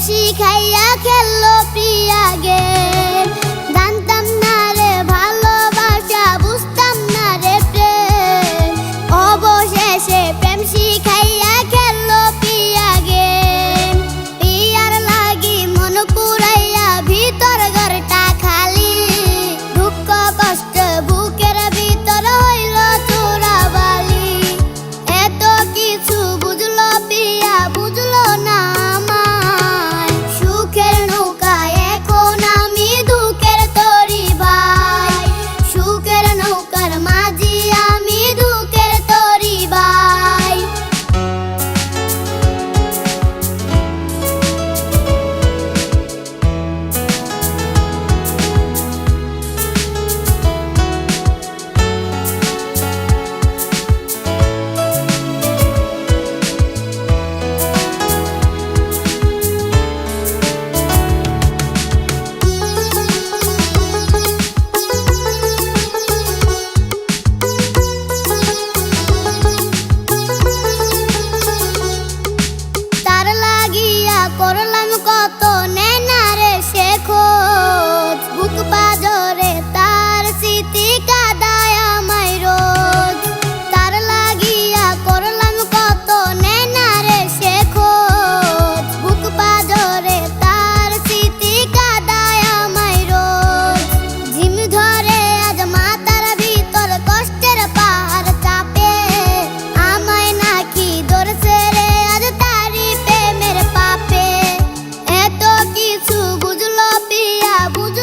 শিখাইয়া খেললো প্রিয়া গেম। জানতাম না রে ভালোবাসা, বুঝতাম না রে প্রেম, অবশেষে প্রেম শিখাইয়া খেললো প্রিয়া গেম। প্রিয়ার লাগি মন পুরাইয়া ভিতর ঘরটা খালি, দুঃখ কষ্ট বুকের ভিতর হইল চোরাবালি। এত কিছু বুঝলো প্রিয়া, বুঝলো না আমায়, সুখের নৌকায় এখন আমি দুঃখের তরি ভাই, সুখের নৌকার মাঝি আমি দুঃখের তরি ভাই। তার লাগিয়া করলাম কত নেনা রে সে খোঁজ, বুক পাজরে তার স্মৃতি কাদায় আমায় রোজ। তার লাগিয়া করলাম কত নেনা রে সে খোঁজ, বুক পাজরে তার স্মৃতি কাদায় আমায় রোজ। ঝিম ধরে আজ মাথার ভিতর কষ্টের পাহাড় চাপে, আমায় নাকি ধরছে রে আজ তারি প্রেমের পাপে। এত কিছু বুঝলো প্রিয়া, বুঝলো